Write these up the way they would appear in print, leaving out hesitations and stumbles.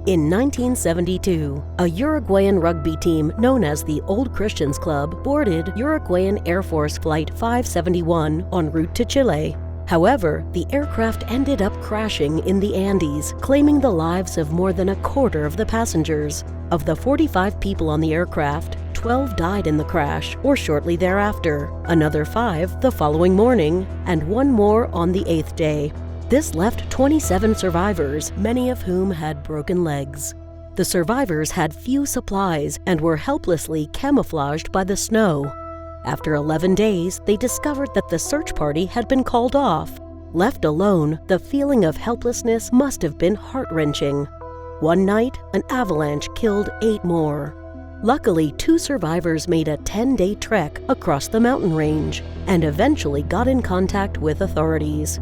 In 1972, a Uruguayan rugby team known as the Old Christians Club boarded Uruguayan Air Force Flight 571 en route to Chile. However, the aircraft ended up crashing in the Andes, claiming the lives of more than a quarter of the passengers. Of the 45 people on the aircraft, 12 died in the crash or shortly thereafter, another 5 the following morning, and 1 more on the 8th day. This left 27 survivors, many of whom had broken legs. The survivors had few supplies and were helplessly camouflaged by the snow. After 11 days, they discovered that the search party had been called off. Left alone, the feeling of helplessness must have been heart-wrenching. One night, an avalanche killed 8 more. Luckily, 2 survivors made a 10-day trek across the mountain range and eventually got in contact with authorities.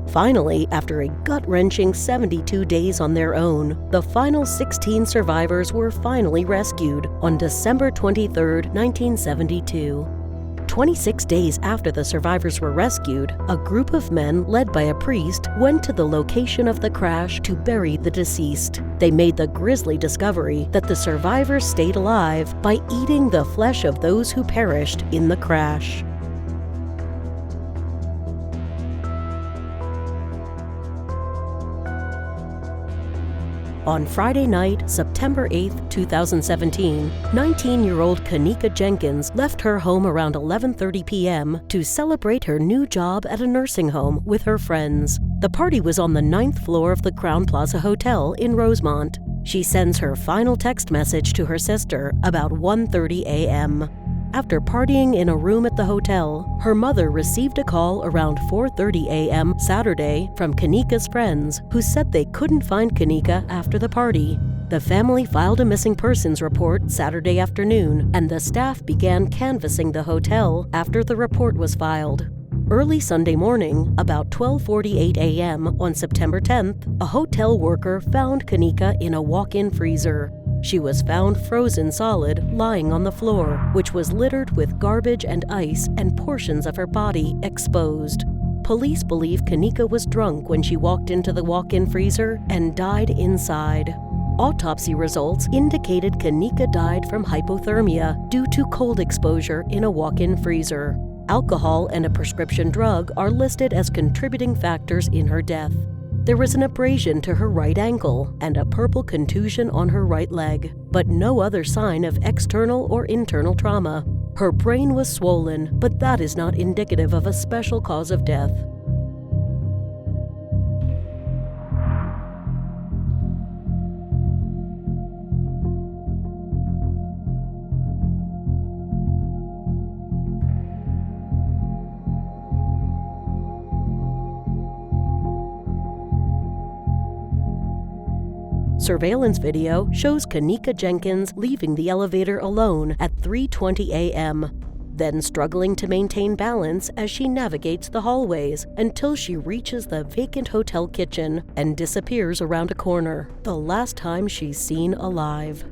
Finally, after a gut-wrenching 72 days on their own, the final 16 survivors were finally rescued on December 23, 1972. 26 days after the survivors were rescued, a group of men led by a priest went to the location of the crash to bury the deceased. They made the grisly discovery that the survivors stayed alive by eating the flesh of those who perished in the crash. On Friday night, September 8, 2017, 19-year-old Kanika Jenkins left her home around 11:30 p.m. to celebrate her new job at a nursing home with her friends. The party was on the 9th floor of the Crowne Plaza Hotel in Rosemont. She sends her final text message to her sister about 1:30 a.m. After partying in a room at the hotel, her mother received a call around 4:30 a.m. Saturday from Kanika's friends who said they couldn't find Kanika after the party. The family filed a missing persons report Saturday afternoon, and the staff began canvassing the hotel after the report was filed. Early Sunday morning, about 12:48 a.m. on September 10th, a hotel worker found Kanika in a walk-in freezer. She was found frozen solid, lying on the floor, which was littered with garbage and ice and portions of her body exposed. Police believe Kanika was drunk when she walked into the walk-in freezer and died inside. Autopsy results indicated Kanika died from hypothermia due to cold exposure in a walk-in freezer. Alcohol and a prescription drug are listed as contributing factors in her death. There was an abrasion to her right ankle and a purple contusion on her right leg, but no other sign of external or internal trauma. Her brain was swollen, but that is not indicative of a special cause of death. Surveillance video shows Kanika Jenkins leaving the elevator alone at 3:20 a.m., then struggling to maintain balance as she navigates the hallways until she reaches the vacant hotel kitchen and disappears around a corner, the last time she's seen alive.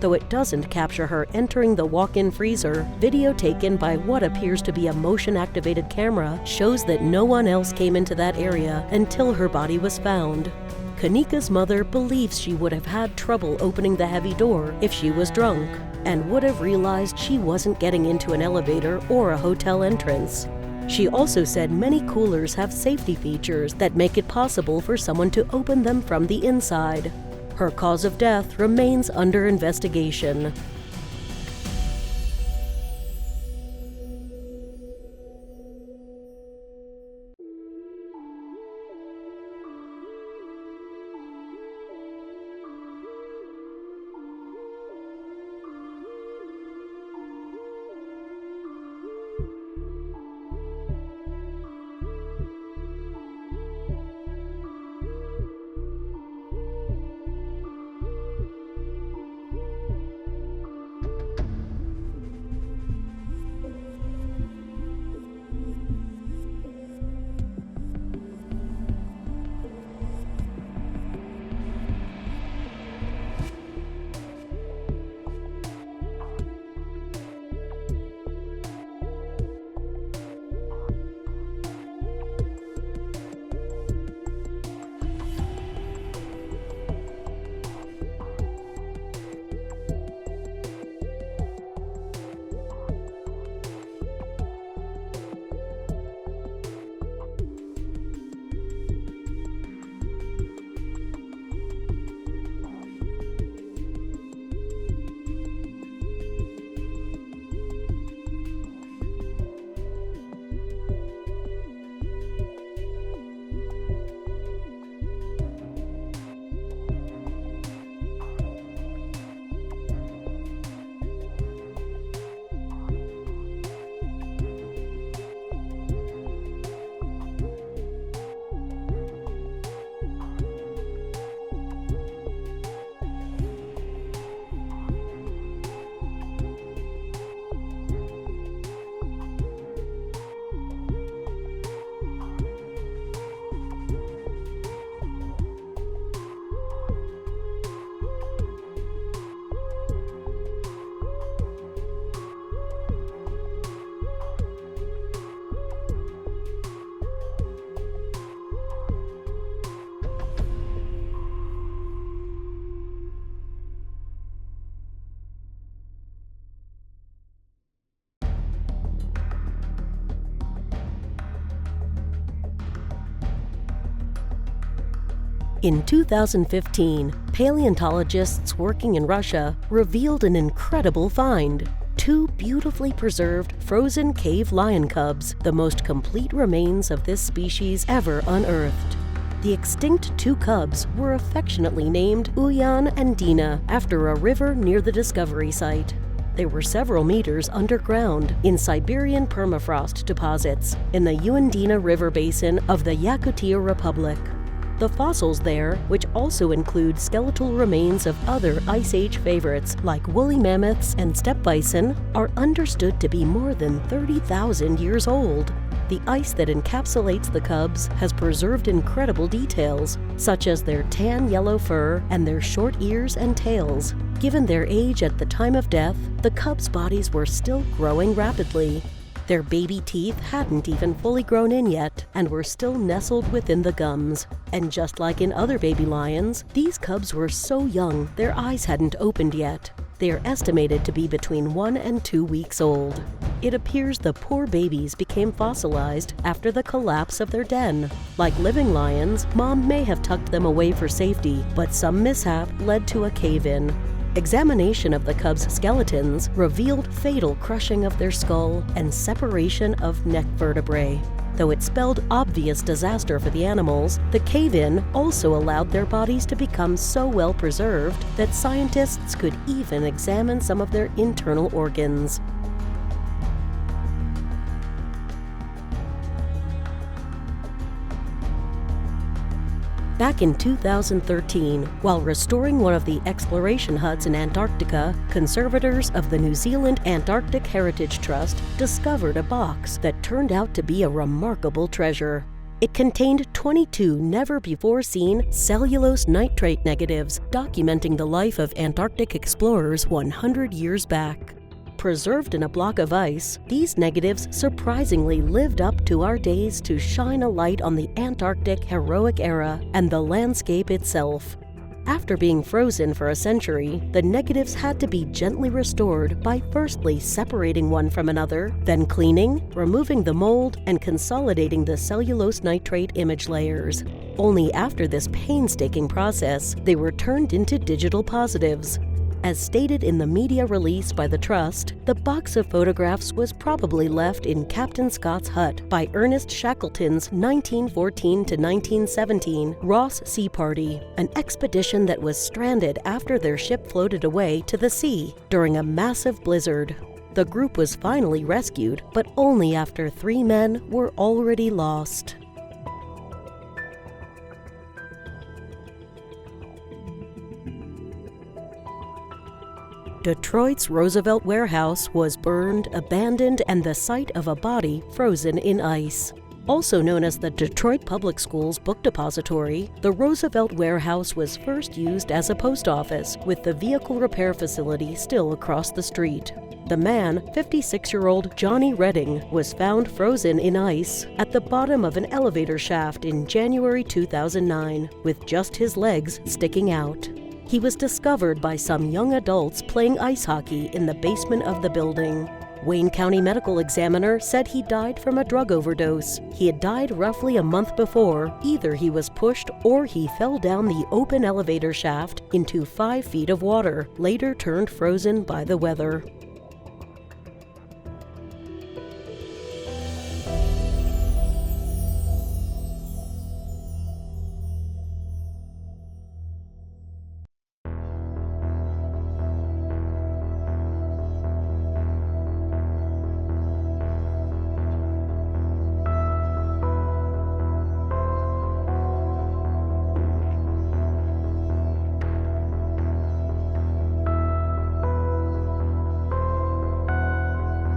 Though it doesn't capture her entering the walk-in freezer, video taken by what appears to be a motion-activated camera shows that no one else came into that area until her body was found. Kanika's mother believes she would have had trouble opening the heavy door if she was drunk, and would have realized she wasn't getting into an elevator or a hotel entrance. She also said many coolers have safety features that make it possible for someone to open them from the inside. Her cause of death remains under investigation. In 2015, paleontologists working in Russia revealed an incredible find: 2 beautifully preserved frozen cave lion cubs, the most complete remains of this species ever unearthed. The extinct 2 cubs were affectionately named Uyan and Dina after a river near the discovery site. They were several meters underground in Siberian permafrost deposits in the Uyandina River basin of the Yakutia Republic. The fossils there, which also include skeletal remains of other Ice Age favorites like woolly mammoths and steppe bison, are understood to be more than 30,000 years old. The ice that encapsulates the cubs has preserved incredible details, such as their tan yellow fur and their short ears and tails. Given their age at the time of death, the cubs' bodies were still growing rapidly. Their baby teeth hadn't even fully grown in yet and were still nestled within the gums. And just like in other baby lions, these cubs were so young their eyes hadn't opened yet. They are estimated to be between 1 and 2 weeks old. It appears the poor babies became fossilized after the collapse of their den. Like living lions, Mom may have tucked them away for safety, but some mishap led to a cave-in. Examination of the cubs' skeletons revealed fatal crushing of their skull and separation of neck vertebrae. Though it spelled obvious disaster for the animals, the cave-in also allowed their bodies to become so well preserved that scientists could even examine some of their internal organs. Back in 2013, while restoring one of the exploration huts in Antarctica, conservators of the New Zealand Antarctic Heritage Trust discovered a box that turned out to be a remarkable treasure. It contained 22 never-before-seen cellulose nitrate negatives documenting the life of Antarctic explorers 100 years back. Preserved in a block of ice, these negatives surprisingly lived up to our days to shine a light on the Antarctic heroic era and the landscape itself. After being frozen for a century, the negatives had to be gently restored by firstly separating one from another, then cleaning, removing the mold, and consolidating the cellulose nitrate image layers. Only after this painstaking process, they were turned into digital positives. As stated in the media release by the Trust, the box of photographs was probably left in Captain Scott's hut by Ernest Shackleton's 1914 to 1917 Ross Sea Party, an expedition that was stranded after their ship floated away to the sea during a massive blizzard. The group was finally rescued, but only after 3 men were already lost. Detroit's Roosevelt warehouse was burned, abandoned, and the site of a body frozen in ice. Also known as the Detroit Public Schools Book Depository, the Roosevelt warehouse was first used as a post office, with the vehicle repair facility still across the street. The man, 56-year-old Johnny Redding, was found frozen in ice at the bottom of an elevator shaft in January 2009, with just his legs sticking out. He was discovered by some young adults playing ice hockey in the basement of the building. Wayne County Medical Examiner said he died from a drug overdose. He had died roughly a month before. Either he was pushed or he fell down the open elevator shaft into 5 feet of water, later turned frozen by the weather.